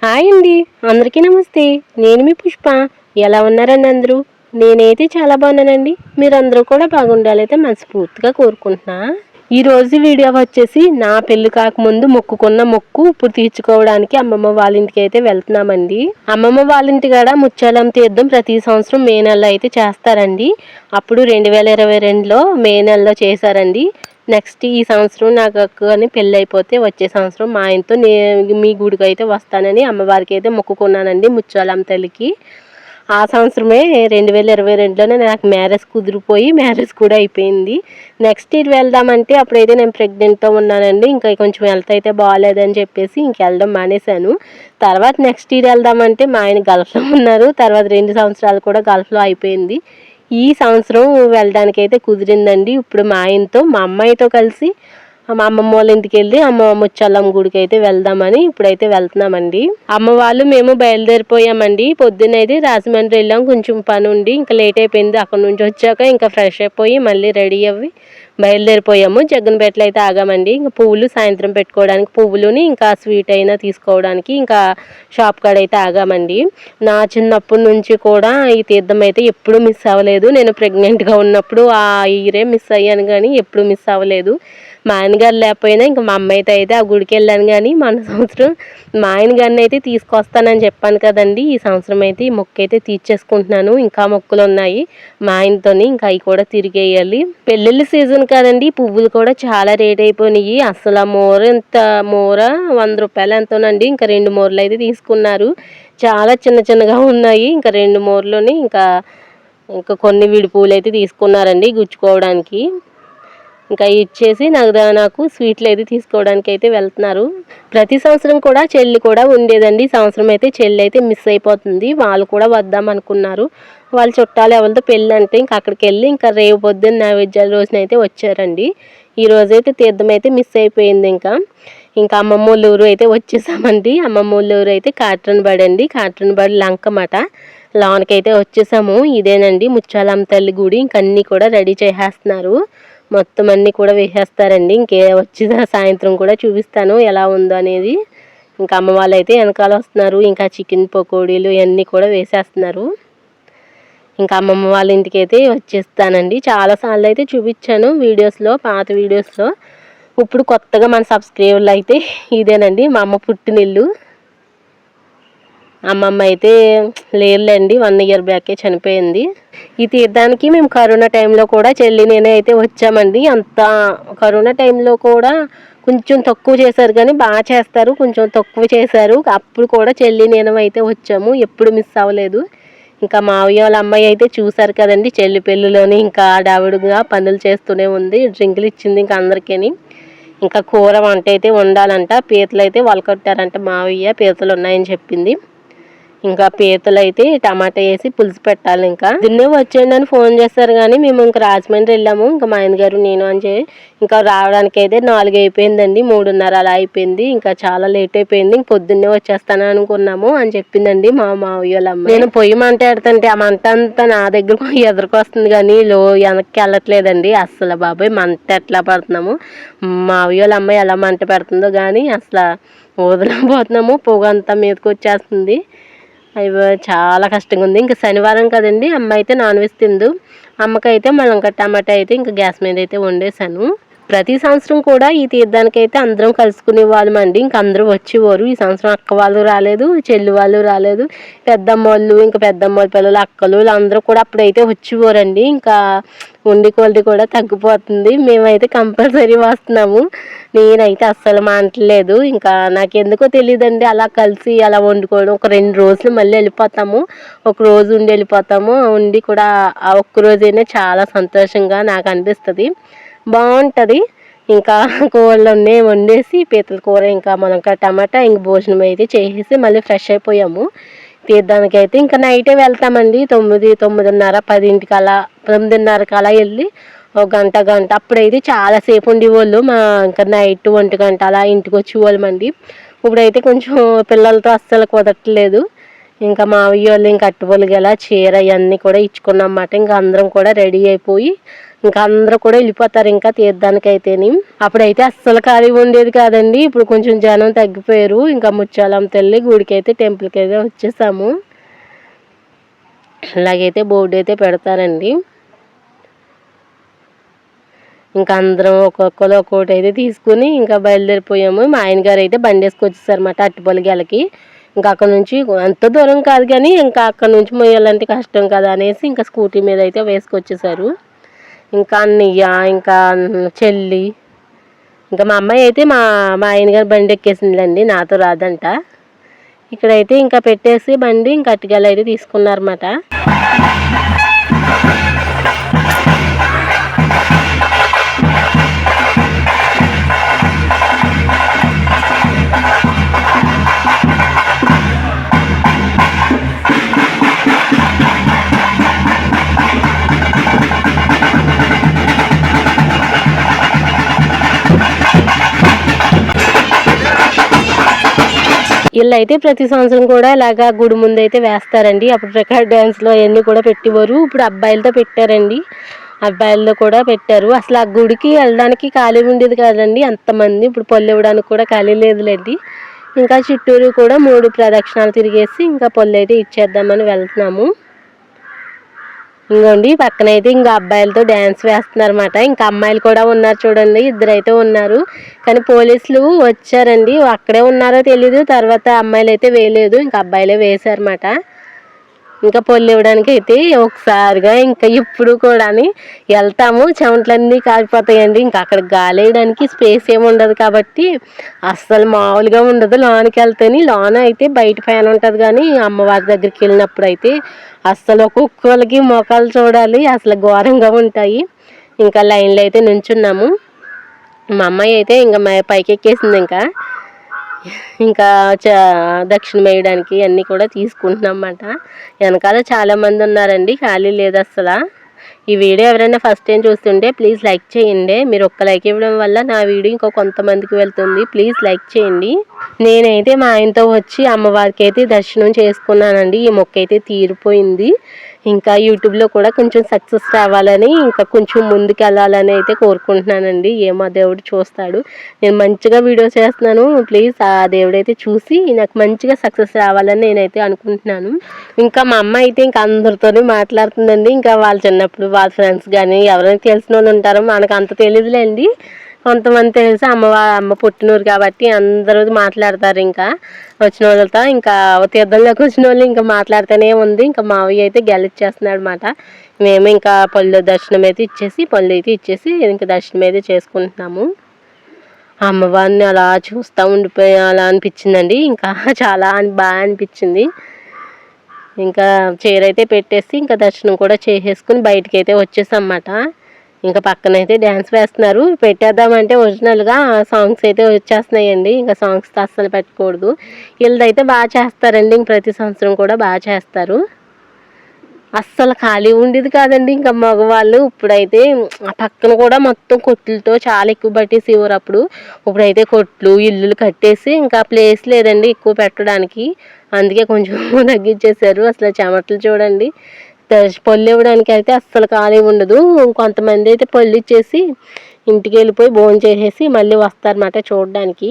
Hi అండి, అందరికీ నమస్తే. నేను మీ పుష్ప. ఎలా ఉన్నారండి అందరూ? నేనైతే చాలా బాగున్నానండి. మీరందరూ కూడా బాగుండాలైతే మనస్ఫూర్తిగా కోరుకుంటున్నా. ఈరోజు వీడియో వచ్చేసి నా పెళ్లి కాకముందు మొక్కుకున్న మొక్కు ఇప్పుడు తీర్చుకోవడానికి అమ్మమ్మ వాళ్ళ ఇంటికి అయితే వెళ్తున్నామండి. అమ్మమ్మ వాళ్ళ ఇంటి కాడ ముత్యాలం తీర్థం ప్రతి సంవత్సరం మే నెలలో అయితే చేస్తారండి. అప్పుడు 2022లో మే నెలలో చేశారండి. నెక్స్ట్ ఈ సంవత్సరం నాకు అక్కని పెళ్ళి అయిపోతే వచ్చే సంవత్సరం మా ఆయనతో మీ గుడికి అయితే వస్తానని అమ్మవారికి అయితే మొక్కుకున్నానండి, ముత్యాలమ్మ తల్లికి. ఆ సంవత్సరమే 2022లోనే నాకు మ్యారేజ్ కుదిరిపోయి మ్యారేజ్ కూడా అయిపోయింది. నెక్స్ట్ ఇయర్ వెళ్దామంటే అప్పుడైతే నేను ప్రెగ్నెంట్తో ఉన్నానండి. ఇంకా కొంచెం హెల్త్ అయితే బాగాలేదని చెప్పేసి ఇంక వెళ్ళడం మానేశాను. తర్వాత నెక్స్ట్ ఇయర్ వెళ్దామంటే మా ఆయన గల్ఫ్లో ఉన్నారు. తర్వాత 2 సంవత్సరాలు కూడా గల్ఫ్లో అయిపోయింది. ఈ సంవత్సరం వెళ్ళడానికి అయితే కుదిరిందండి. ఇప్పుడు మా ఆయనతో మా అమ్మాయితో కలిసి మా అమ్మమ్మ వాళ్ళ ఇంటికి వెళ్ళి ముత్యాలమ్మ గుడికి అయితే వెళ్దామని ఇప్పుడైతే వెళ్తున్నామండి. అమ్మ వాళ్ళు మేము బయలుదేరిపోయామండి. పొద్దున్నైతే రాజమండ్రి వెళ్ళాం, కొంచెం పని ఉండి ఇంకా లేట్ అయిపోయింది. అక్కడ నుంచి వచ్చాక ఇంకా ఫ్రెష్ అయిపోయి మళ్ళీ రెడీ అవ్వి బయలుదేరిపోయాము. జగ్గన్పేటలో అయితే ఆగామండి. ఇంకా పువ్వులు సాయంత్రం పెట్టుకోవడానికి పువ్వులుని ఇంకా స్వీట్ అయినా తీసుకోవడానికి ఇంకా షాప్ కాడ అయితే ఆగామండి. నా చిన్నప్పటి నుంచి కూడా ఈ తీర్థం అయితే ఎప్పుడూ మిస్ అవ్వలేదు. నేను ప్రెగ్నెంట్గా ఉన్నప్పుడు ఆ ఇయరే మిస్ అయ్యాను కానీ ఎప్పుడు మిస్ అవ్వలేదు. మా ఆయనగారు లేకపోయినా ఇంకా మా అమ్మాయి అయితే ఆ గుడికి వెళ్ళాను. కానీ మన సంవత్సరం మా ఆయన గారిని అయితే తీసుకొస్తానని చెప్పాను కదండి. ఈ సంవత్సరం అయితే ఈ మొక్కు అయితే తీర్చేసుకుంటున్నాను. ఇంకా మొక్కులు ఉన్నాయి మా ఆయనతోని, ఇంకా అవి కూడా తిరిగేయాలి. పెళ్ళిళ్ళ సీజన్ కదండి, పువ్వులు కూడా చాలా రేట్ అయిపోయినాయి. అసలు మూర 100 రూపాయలు ఎంతోనండి. ఇంకా 2 మూరలు అయితే తీసుకున్నారు. చాలా చిన్న చిన్నగా ఉన్నాయి. ఇంకా 2 మూరలోని ఇంకా కొన్ని విడి పువ్వులు అయితే తీసుకున్నారండి గుచ్చుకోవడానికి. ఇంకా ఇచ్చేసి నాకు స్వీట్లు అయితే తీసుకోవడానికి అయితే వెళ్తున్నారు. ప్రతి సంవత్సరం కూడా చెల్లి కూడా ఉండేదండి. ఈ సంవత్సరం అయితే చెల్లి అయితే మిస్ అయిపోతుంది. వాళ్ళు కూడా వద్దాం అనుకున్నారు. వాళ్ళ చుట్టాలు ఎవరితో పెళ్ళి అంటే ఇంకా అక్కడికి వెళ్ళి ఇంకా రేపు పొద్దున్న నైవేద్యాల రోజున అయితే వచ్చారండి. ఈ రోజైతే తీర్థం అయితే మిస్ అయిపోయింది. ఇంకా అమ్మమ్మ వాళ్ళ ఊరు అయితే వచ్చేసామండి. అమ్మమ్మ వాళ్ళ ఊరు అయితే కాట్రనబడి అండి. కాట్రనబడి లంకమాట లోనకైతే వచ్చేసాము. ఇదేనండి ముత్యాలమ్మ తల్లి గుడి. ఇంక అన్నీ కూడా రెడీ చేసేస్తున్నారు. మొత్తం అన్నీ కూడా వేసేస్తారండి. వచ్చి సాయంత్రం కూడా చూపిస్తాను ఎలా ఉందో అనేది. ఇంకా అమ్మ వాళ్ళు అయితే వెనకాల వస్తున్నారు. ఇంకా చికెన్ పకోడీలు ఇవన్నీ కూడా వేసేస్తున్నారు. ఇంకా అమ్మమ్మ వాళ్ళ ఇంటికి అయితే వచ్చేస్తానండి. చాలాసార్లు అయితే చూపించాను వీడియోస్లో, పాత వీడియోస్లో. ఇప్పుడు కొత్తగా మన సబ్స్క్రైబర్లు అయితే ఇదేనండి మా అమ్మ పుట్టినిల్లు. అమ్మమ్మ అయితే లేరులేండి, 1 ఇయర్ బ్యాకే చనిపోయింది. ఈ తీర్థానికి మేము కరోనా టైంలో కూడా చెల్లి నేనే అయితే వచ్చామండి. అంత కరోనా టైంలో కూడా కొంచెం తక్కువ చేశారు కానీ బాగా చేస్తారు, కొంచెం తక్కువ చేశారు. అప్పుడు కూడా చెల్లి నేను అయితే వచ్చాము, ఎప్పుడు మిస్ అవ్వలేదు. ఇంకా మావయ్య వాళ్ళ అమ్మాయి అయితే చూసారు కదండి, చెల్లి పెళ్ళిలోని ఇంకా ఆడావిడిగా పనులు చేస్తూనే ఉంది. డ్రింకులు ఇచ్చింది ఇంకా అందరికీ. ఇంకా కూర వంట అయితే వండాలంట. పీతలు అయితే వలకొట్టారంట మావయ్య, పీతలు ఉన్నాయని చెప్పింది. ఇంకా పీతలు అయితే టమాటా వేసి పులుసు పెట్టాలి. ఇంకా దీన్నే వచ్చేయండి అని ఫోన్ చేస్తారు కానీ మేము ఇంకా రాజమండ్రి వెళ్ళాము. ఇంకా మా ఆయన గారు నేను అని ఇంకా రావడానికి అయితే 4 అయిపోయిందండి, 3:30 అలా అయిపోయింది. ఇంకా చాలా లేట్ అయిపోయింది. ఇంక పొద్దున్నే వచ్చేస్తాను అనుకున్నాము అని చెప్పిందండి మా మావయ్య వాళ్ళ అమ్మ. నేను పొయ్యి మంట పెడతాంటే ఆ మంట అంతా నా దగ్గరకు ఎదురుకు వస్తుంది కానీ వెనక్కి వెళ్ళట్లేదండి. అసలు బాబాయ్ మంట ఎట్లా పడుతున్నాము, మావయ్య వాళ్ళ అమ్మాయి ఎలా మంట పెడుతుందో కానీ అసలు వదలకపోతున్నాము. పొగ అంతా మీదకి వచ్చేస్తుంది. అవి చాలా కష్టంగా ఉంది. ఇంకా శనివారం కదండి, అమ్మ అయితే నాన్ వెజ్ తిందు. అమ్మకైతే మళ్ళీ టమాటా అయితే ఇంకా గ్యాస్ మీద అయితే వండేసాను. ప్రతి సంవత్సరం కూడా ఈ తీర్థానికైతే అందరం కలుసుకునే వాళ్ళమండి. ఇంక అందరూ వచ్చేవారు. ఈ సంవత్సరం అక్క వాళ్ళు రాలేదు, చెల్లి వాళ్ళు రాలేదు, పెద్దమ్మ వాళ్ళు ఇంకా పెద్దమ్మ వాళ్ళ పిల్లలు అక్కలు అందరూ కూడా అప్పుడైతే వచ్చేవారండి. ఇంకా వండి కొలది కూడా తగ్గిపోతుంది. మేమైతే కంపల్సరీ వస్తున్నాము. నేనైతే అస్సలు మానట్లేదు. ఇంకా నాకెందుకో తెలియదండి, అలా కలిసి అలా వండుకోవడం. ఒక 2 రోజులు మళ్ళీ వెళ్ళిపోతాము, ఒక రోజు ఉండి వెళ్ళిపోతాము. ఉండి కూడా ఆ ఒక్కరోజైనా చాలా సంతోషంగా నాకు అనిపిస్తుంది, బాగుంటుంది. ఇంకా కూరలన్నీ వండేసి పీతల కూర ఇంకా మునక్కాయ టమాటా ఇంక భోజనం అయితే చేసేసి మళ్ళీ ఫ్రెష్ అయిపోయాము. తీర్థానికి అయితే ఇంకా నైటే వెళ్తామండి. 9:30 10ంటికి అలా 9:30కి అలా వెళ్ళి ఒక గంట అప్పుడైతే చాలాసేపు ఉండేవాళ్ళు. ఇంకా నైట్ 1 గంట అలా ఇంటికి వచ్చేవాళ్ళమండి. ఇప్పుడైతే కొంచెం పిల్లలతో అస్సలు కుదరట్లేదు. ఇంకా మావయ్య వాళ్ళు ఇంకా అట్టుపొలి గల చీర ఇవన్నీ కూడా ఇచ్చుకున్నమాట. ఇంకా అందరం కూడా రెడీ అయిపోయి ఇంకా అందరూ కూడా వెళ్ళిపోతారు ఇంకా తీర్థానికైతేని. అప్పుడైతే అస్సలు ఖాళీ ఉండేది కాదండి. ఇప్పుడు కొంచెం జనం తగ్గిపోయారు. ఇంకా ముత్యాలమ్మ తల్లి గుడికి అయితే టెంపుల్కి అయితే వచ్చేసాము. అలాగైతే బోర్డు అయితే పెడతారండి. ఇంకా అందరం ఒక్కొక్కరు ఒక్కొక్కటి అయితే తీసుకుని ఇంకా బయలుదేరిపోయాము. మా ఆయన గారు అయితే బండి వేసుకొచ్చేసారన్నమాట అట్టుపొలి గెలకి. ఇంకా అక్కడ నుంచి అంత దూరం కాదు కానీ ఇంకా అక్కడ నుంచి మొయ్యాలంటే కష్టం కదా అనేసి ఇంకా స్కూటీ మీద అయితే వేసుకొచ్చేసారు. ఇంకా అన్నయ్య ఇంకా చెల్లి ఇంకా మా అమ్మాయి అయితే మా ఆయన గారు బండి ఎక్కేసిందండి, నాతో రాదంట. ఇక్కడైతే ఇంకా పెట్టేసి బండి ఇంకా అట్టుగెల అయితే తీసుకున్నారన్నమాట. వీళ్ళైతే ప్రతి సంవత్సరం కూడా ఇలాగా గుడి ముందు అయితే వేస్తారండి. అప్పుడు రికార్డ్ డ్యాన్స్లో అవన్నీ కూడా పెట్టేవారు. ఇప్పుడు అబ్బాయిలతో పెట్టారండి, అబ్బాయిల్లో కూడా పెట్టారు. అసలు ఆ గుడికి వెళ్ళడానికి ఖాళీ ఉండేది కాదండి అంతమంది. ఇప్పుడు పొల్లు ఇవ్వడానికి కూడా ఖాళీ లేదులేండి. ఇంకా చుట్టూరు కూడా 3 ప్రదక్షిణాలు తిరిగేసి ఇంకా పొల్లు అయితే ఇచ్చేద్దామని వెళ్తున్నాము. ఇంకోండి పక్కనైతే ఇంకా అబ్బాయిలతో డ్యాన్స్ వేస్తున్నారన్నమాట. ఇంకా అమ్మాయిలు కూడా ఉన్నారు చూడండి, ఇద్దరైతే ఉన్నారు. కానీ పోలీసులు వచ్చారండి, అక్కడే ఉన్నారో తెలీదు. తర్వాత అమ్మాయిలు అయితే వేయలేదు, ఇంకా అబ్బాయిలే వేశారన్నమాట. ఇంకా పొల్లు ఇవ్వడానికి అయితే ఒకసారిగా ఇంకా ఇప్పుడు కూడా వెళ్తాము, చెమటలన్నీ కారిపోతాయండి. ఇంకా అక్కడ గాలి వేయడానికి స్పేస్ ఏమి ఉండదు కాబట్టి అస్సలు మామూలుగా ఉండదు. లోనికి వెళ్తేనే లోన అయితే బయట ఫ్యాన్ ఉంటుంది, కానీ అమ్మవారి దగ్గరికి వెళ్ళినప్పుడు అయితే అస్సలు ఒక్కొక్కరికి మోకాలు చూడాలి, అసలు ఘోరంగా ఉంటాయి. ఇంకా లైన్లో అయితే నుంచున్నాము. మా అమ్మాయి అయితే ఇంకా పైకి ఎక్కేసింది. ఇంకా దక్షిణ వేయడానికి అన్నీ కూడా తీసుకుంటున్నాం అన్నమాట. వెనకాల చాలామంది ఉన్నారండి, ఖాళీ లేదు అసలు. ఈ వీడియో ఎవరైనా ఫస్ట్ టైం చూస్తుంటే ప్లీజ్ లైక్ చేయండి. మీరు ఒక్క లైక్ ఇవ్వడం వల్ల నా వీడియో ఇంకో కొంతమందికి వెళ్తుంది. ప్లీజ్ లైక్ చేయండి. నేనైతే మా ఆయనతో వచ్చి అమ్మవారికి అయితే దర్శనం చేసుకున్నానండి. ఈ మొక్క అయితే తీరిపోయింది. ఇంకా యూట్యూబ్లో కూడా కొంచెం సక్సెస్ రావాలని ఇంకా కొంచెం ముందుకు వెళ్ళాలని అయితే కోరుకుంటున్నానండి. ఏమో దేవుడు చూస్తాడు, నేను మంచిగా వీడియో చేస్తున్నాను. ప్లీజ్ ఆ దేవుడైతే చూసి నాకు మంచిగా సక్సెస్ రావాలని నేనైతే అనుకుంటున్నాను. ఇంకా మా అమ్మ అయితే ఇంకా అందరితోనే మాట్లాడుతుందండి. ఇంకా వాళ్ళు చిన్నప్పుడు వాళ్ళ ఫ్రెండ్స్ కానీ ఎవరైనా తెలిసిన వాళ్ళు ఉంటారో, మనకు అంత తెలియదులేండి, కొంతమంది తెలుసు. అమ్మ పుట్టినూరు కాబట్టి అందరూ మాట్లాడతారు. ఇంకా వచ్చిన వాళ్ళతో ఇంకా తీర్థంలోకి వచ్చిన వాళ్ళు ఇంకా మాట్లాడుతూనే ఉంది. ఇంకా మావయ్య అయితే గెలిచేస్తున్నాడు అన్నమాట. మేము ఇంకా పళ్ళు దర్శనం అయితే ఇచ్చేసి ఇంకా దర్శనం అయితే చేసుకుంటున్నాము. అమ్మవారిని అలా చూస్తూ ఉండిపోయాలా అనిపించిందండి. ఇంకా చాలా బాగా అనిపించింది. ఇంకా చీర అయితే పెట్టేసి ఇంకా దర్శనం కూడా చేసేసుకుని బయటికి అయితే వచ్చేసాం అన్నమాట. ఇంకా పక్కనైతే డ్యాన్స్ వేస్తున్నారు. పెట్టేద్దామంటే ఒరిజినల్గా సాంగ్స్ అయితే వచ్చేస్తున్నాయండి. ఇంకా సాంగ్స్తో అస్సలు పెట్టకూడదు. వీళ్ళదైతే బాగా చేస్తారండి, ఇంక ప్రతి సంవత్సరం కూడా బాగా చేస్తారు. అస్సలు ఖాళీ ఉండేది కాదండి ఇంకా మగవాళ్ళు. ఇప్పుడైతే ఆ పక్కన కూడా మొత్తం కొట్లతో చాలా ఎక్కువ పట్టేసేవారు అప్పుడు. ఇప్పుడైతే కొట్లు ఇల్లులు కట్టేసి ఇంకా ప్లేస్ లేదండి ఎక్కువ పెట్టడానికి, అందుకే కొంచెం తగ్గించేశారు. అసలు చెమటలు చూడండి. పొల్లు ఇవ్వడానికి అయితే అస్సలు ఖాళీ ఉండదు. కొంతమంది అయితే పొల్లు ఇచ్చేసి ఇంటికి వెళ్ళిపోయి భోజనం చేసేసి మళ్ళీ వస్తారన్నమాట చూడడానికి.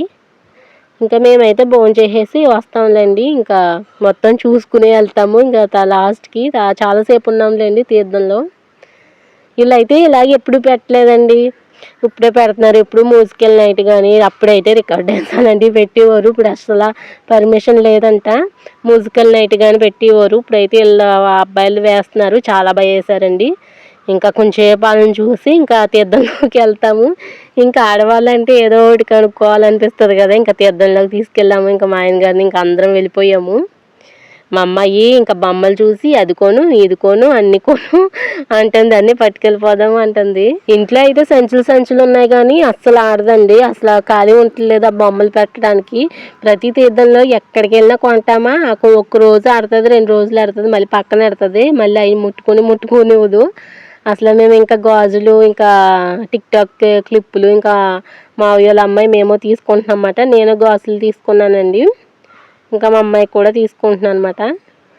ఇంకా మేమైతే భోజనం చేసేసి వస్తాంలేండి. ఇంకా మొత్తం చూసుకుని వెళ్తాము. ఇంకా లాస్ట్కి చాలాసేపు ఉన్నాంలేండి తీర్థంలో. వీళ్ళైతే ఇలాగ ఎప్పుడు పెట్టలేదండి, ఇప్పుడే పెడుతున్నారు. ఇప్పుడు మ్యూజికల్ నైట్ కానీ అప్పుడైతే రికార్డ్ డ్యాన్స్ అలాంటివి పెట్టేవారు. ఇప్పుడు అసలు పర్మిషన్ లేదంట, మ్యూజికల్ నైట్ కానీ పెట్టేవారు. ఇప్పుడైతే వీళ్ళ అబ్బాయిలు వేస్తున్నారు, చాలా బాగా వేశారండి. ఇంకా కొంచెంసేపు వాళ్ళని చూసి ఇంకా తీర్థంలోకి వెళ్తాము. ఇంకా ఆడవాళ్ళంటే ఏదో ఒకటి కనుక్కోవాలనిపిస్తుంది కదా, ఇంకా తీర్థంలోకి తీసుకెళ్ళాము. ఇంకా మా ఆయన గారిని ఇంకా అందరం వెళ్ళిపోయాము. మా అమ్మాయి ఇంకా బొమ్మలు చూసి అది కొను ఇది కొను అన్ని కొను అంటుంది, అన్నీ పట్టుకెళ్ళిపోదాము అంటుంది. ఇంట్లో అయితే సంచులు ఉన్నాయి కానీ అస్సలు ఆడదండి, అసలు ఖాళీ ఉండలేదు ఆ బొమ్మలు పెట్టడానికి. ప్రతి తీర్థంలో ఎక్కడికి వెళ్ళినా కొంటామా, ఒక్క రోజు ఆడుతుంది, 2 రోజులు ఆడుతుంది, మళ్ళీ పక్కన ఆడుతుంది, మళ్ళీ అవి ముట్టుకునివ్వదు. అసలు మేము ఇంకా గాజులు ఇంకా టిక్టాక్ క్లిప్పులు ఇంకా మావయ్య వాళ్ళ అమ్మాయి మేము తీసుకుంటున్నాం అన్నమాట. నేను గాజులు తీసుకున్నానండి, ఇంకా మా అమ్మాయి కూడా తీసుకుంటున్నాను అనమాట.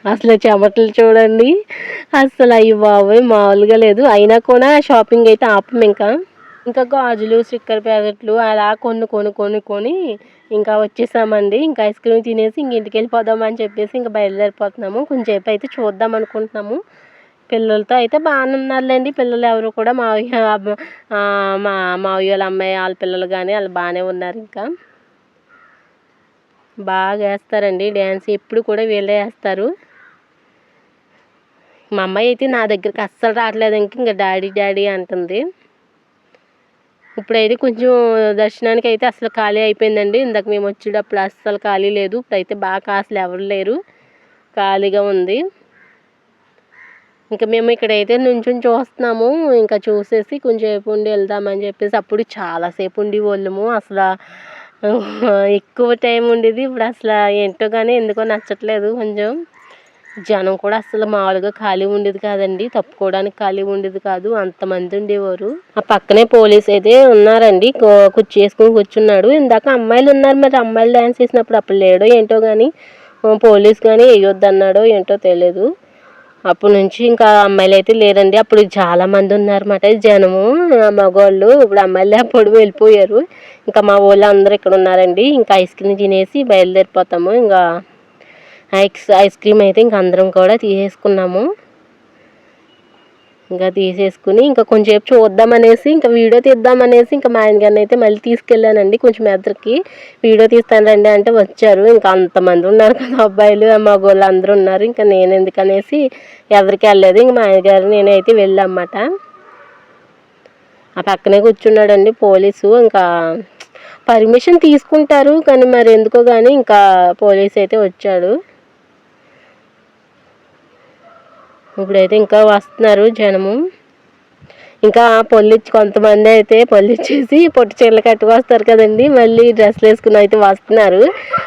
అసలు చెమటలు చూడండి, అసలు అయ్యి బాబోయ్ మామూలుగా లేదు. అయినా కూడా షాపింగ్ అయితే ఆపం ఇంకా గాజులు స్టిక్కర్ ప్యాకెట్లు అలా కొని ఇంకా వచ్చేసామండి. ఇంకా ఐస్ క్రీమ్ తినేసి ఇంటికి వెళ్ళిపోదాం అని చెప్పేసి ఇంకా బయలుదేరిపోతున్నాము. కొంచెంసేపు అయితే చూద్దాం అనుకుంటున్నాము. పిల్లలతో అయితే బాగానే ఉన్నారులేండి. పిల్లలు ఎవరు కూడా మా మావయ్య వాళ్ళ అమ్మాయి వాళ్ళ పిల్లలు కానీ వాళ్ళు బాగానే ఉన్నారు. ఇంకా బాగా వేస్తారండి డ్యాన్స్, ఎప్పుడు కూడా వీళ్ళే వేస్తారు. మా అమ్మాయి అయితే నా దగ్గరికి అస్సలు రావట్లేదు. ఇంకా డాడీ డాడీ అంటుంది. ఇప్పుడైతే కొంచెం దర్శనానికి అయితే అసలు ఖాళీ అయిపోయిందండి. ఇందాక మేము వచ్చేటప్పుడు అస్సలు ఖాళీ లేదు. ఇప్పుడైతే బాగా అసలు ఎవరు లేరు, ఖాళీగా ఉంది. ఇంకా మేము ఇక్కడైతే నుంచుని చూస్తున్నాము. ఇంకా చూసేసి కొంచెంసేపు ఉండి వెళ్దామని చెప్పేసి అప్పుడు చాలాసేపు ఉండి వాళ్ళము అసలు ఎక్కువ టైం ఉండేది. ఇప్పుడు అసలు ఏంటో కానీ ఎందుకో నచ్చట్లేదు. కొంచెం జనం కూడా అసలు మామూలుగా ఖాళీ ఉండేది కాదండి, తప్పుకోవడానికి ఖాళీ ఉండేది కాదు, అంతమంది ఉండేవారు. ఆ పక్కనే పోలీస్ అయితే ఉన్నారండి, కుర్చీ వేసుకుని కూర్చున్నాడు. ఇందాక అమ్మాయిలు ఉన్నారు, మరి అమ్మాయిలు డ్యాన్స్ చేసినప్పుడు అప్పుడు లేడో ఏంటో కానీ పోలీస్ కానీ వేయొద్దు అన్నాడో ఏంటో తెలియదు. అప్పటి నుంచి ఇంకా అమ్మాయిలు అయితే లేరండి. అప్పుడు చాలామంది ఉన్నారన్నమాట జనము, మగవాళ్ళు. ఇప్పుడు అమ్మాయిలు అప్పుడు వెళ్ళిపోయారు. ఇంకా మా వాళ్ళు అందరూ ఇక్కడ ఉన్నారండి. ఇంకా ఐస్ క్రీమ్ తినేసి బయలుదేరిపోతాము. ఇంకా ఐస్ క్రీమ్ అయితే ఇంక అందరం కూడా తీసేసుకున్నాము. ఇంకా తీసేసుకుని ఇంకా కొంచెంసేపు చూద్దామనేసి ఇంకా వీడియో తీద్దామనేసి ఇంకా మా ఆయన గారిని అయితే మళ్ళీ తీసుకెళ్ళానండి. కొంచెం ఎద్దరికి వీడియో తీస్తాను రండి అంటే వచ్చారు. ఇంకా అంతమంది ఉన్నారు కదా అబ్బాయిలు మగవాళ్ళు అందరూ ఉన్నారు. ఇంకా నేను ఎందుకనేసి ఎదరికి వెళ్ళలేదు. ఇంక మా ఆయన గారు నేనైతే వెళ్ళామన్నమాట. ఆ పక్కనే కూర్చున్నాడండి పోలీసు. ఇంకా పర్మిషన్ తీసుకుంటారు కానీ మరి ఎందుకో కానీ ఇంకా పోలీస్ అయితే వచ్చాడు. ఇప్పుడైతే ఇంకా వస్తున్నారు జనము. ఇంకా కొంతమంది అయితే పొల్లిచ్చేసి పొట్టు చీరలు కట్టుకు వస్తారు కదండి, మళ్ళీ డ్రెస్సులు వేసుకుని అయితే వస్తున్నారు.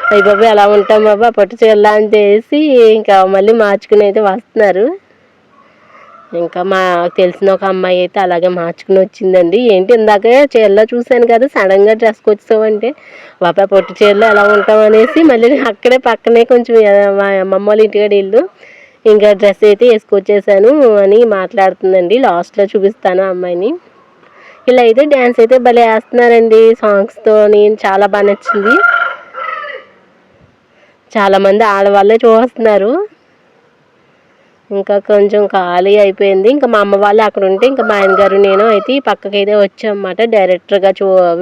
అయ్యి బాబా ఎలా ఉంటాం బాబా పొట్టు చీరలా అని చేసి ఇంకా మళ్ళీ మార్చుకుని అయితే వస్తున్నారు. ఇంకా తెలిసిన ఒక అమ్మాయి అయితే అలాగే మార్చుకుని వచ్చిందండి. ఏంటి ఇందాక చీరలో చూశాను కదా, సడన్గా డ్రెస్కి వచ్చావంటే బాబా పొట్టు చీరలో ఎలా ఉంటాం అనేసి మళ్ళీ అక్కడే పక్కనే కొంచెం మా అమ్మమ్మ వాళ్ళ ఇంటికాడ ఇల్లు, ఇంకా డ్రెస్ అయితే వేసుకొచ్చేసాను అని మాట్లాడుతుందండి. లాస్ట్లో చూపిస్తాను అమ్మాయిని. ఇలా అయితే డ్యాన్స్ అయితే భలే వేస్తున్నారండి సాంగ్స్తో. చాలా బాగా నచ్చింది. చాలామంది ఆడవాళ్ళే చూస్తున్నారు. ఇంకా కొంచెం ఖాళీ అయిపోయింది. ఇంకా మా అమ్మ వాళ్ళు అక్కడ ఉంటే ఇంకా మా ఆయన గారు నేను అయితే పక్కకైతే వచ్చామన్నమాట, డైరెక్టర్గా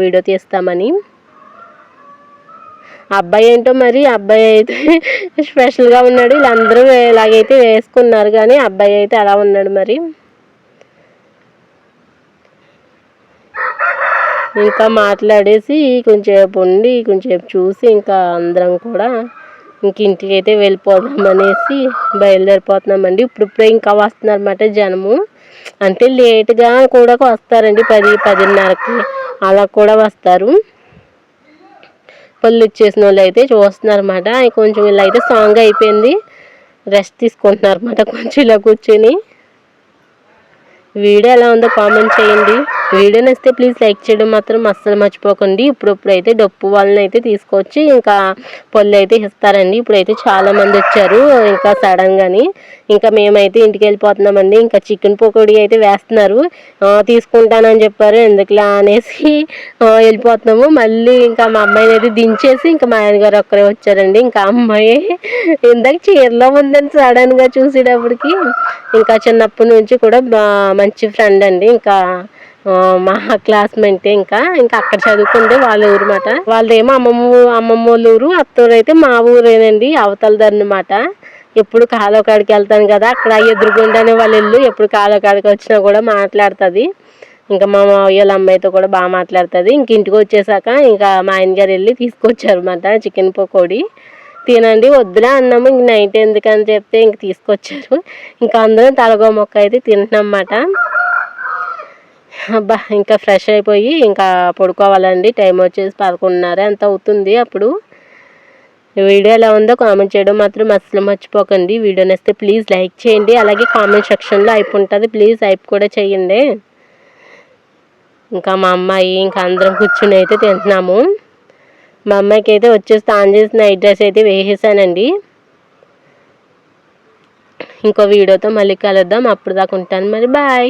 వీడియో తీస్తామని. అబ్బాయి ఏంటో మరి అబ్బాయి అయితే స్పెషల్గా ఉన్నాడు. వీళ్ళందరూ ఇలాగైతే వేసుకున్నారు కానీ అబ్బాయి అయితే అలా ఉన్నాడు మరి. ఇంకా మాట్లాడేసి కొంచెంసేపు ఉండి కొంచెంసేపు చూసి ఇంకా అందరం కూడా ఇంటికి అయితే వెళ్ళిపోదామనేసి బయలుదేరిపోతున్నామండి. ఇప్పుడిప్పుడే ఇంకా వస్తున్నారన్నమాట జనము. అంటే లేట్గా కూడా వస్తారండి, 10-10:30కి అలా కూడా వస్తారు. పళ్ళు ఇచ్చేసిన వాళ్ళు అయితే చూస్తున్నారన్నమాట. కొంచెం ఇలా అయితే సాంగ్ అయిపోయింది, రెస్ట్ తీసుకుంటున్నారన్నమాట కొంచెం ఇలా కూర్చొని. వీడియో ఎలా ఉందో కామెంట్ చేయండి. వీడియో నచ్చితే ప్లీజ్ లైక్ చేయడం మాత్రం అస్సలు మర్చిపోకండి. ఇప్పుడైతే డప్పు వాళ్ళని అయితే తీసుకొచ్చి ఇంకా పళ్ళు అయితే ఇస్తారండి. ఇప్పుడైతే చాలామంది వచ్చారు ఇంకా సడన్గాని. ఇంకా మేమైతే ఇంటికి వెళ్ళిపోతున్నామండి. ఇంకా చికెన్ పకోడీ అయితే వేస్తున్నారు, తీసుకుంటానని చెప్పారు, ఎందుకులా అనేసి వెళ్ళిపోతున్నాము. మళ్ళీ ఇంకా మా అమ్మాయిని అయితే దించేసి ఇంకా మా ఆయన గారు ఒక్కరే వచ్చారండి. ఇంకా అమ్మాయి ఇందాక చీరలో ఉందని సడన్గా చూసేటప్పటికి ఇంకా చిన్నప్పటి నుంచి కూడా మంచి ఫ్రెండ్ అండి. ఇంకా మా క్లాస్మేట్. ఇంకా అక్కడ చదువుకుంటే వాళ్ళ ఊరు మాట. వాళ్ళదేమో అమ్మమ్మ వాళ్ళ ఊరు, అత్తూరు అయితే మా ఊరేనండి, అవతలదన్నమాట. ఎప్పుడు కాలువ కాడికి వెళ్తాను కదా, అక్కడ ఎదురుగుండానే వాళ్ళ ఇల్లు. ఎప్పుడు కాలువ కాడికి వచ్చినా కూడా మాట్లాడుతుంది. ఇంకా మా మావయ్య అమ్మాయితో కూడా బాగా మాట్లాడుతుంది. ఇంటికి వచ్చేసాక ఇంకా మా ఆయన గారు వెళ్ళి తీసుకొచ్చారన్నమాట చికెన్ పకోడీ. తినండి వద్దులే అన్నాము, ఇంక నైట్ ఎందుకని చెప్తే ఇంక తీసుకొచ్చారు. ఇంకా అందరం తలగో మొక్క అయితే తింటున్నమాట. అబ్బా ఇంకా ఫ్రెష్ అయిపోయి ఇంకా పడుకోవాలండి. టైం వచ్చేసి 11:30 ఎంత అవుతుంది అప్పుడు. వీడియో ఎలా ఉందో కామెంట్ చేయడం మాత్రం అస్సలు మర్చిపోకండి. వీడియో నచ్చితే ప్లీజ్ లైక్ చేయండి, అలాగే కామెంట్ సెక్షన్లో అయిపు ఉంటుంది, ప్లీజ్ అయిపు కూడా చేయండి. ఇంకా మా అమ్మాయి ఇంకా అందరం కూర్చుని అయితే తింటున్నాము. మా అమ్మాయికి అయితే వచ్చేసి ఆన్ చేసి నైట్ డ్రెస్ అయితే వేసేసానండి. ఇంకో వీడియోతో మళ్ళీ కలుద్దాం. అప్పుడు దాకా ఉంటాను మరి. బాయ్.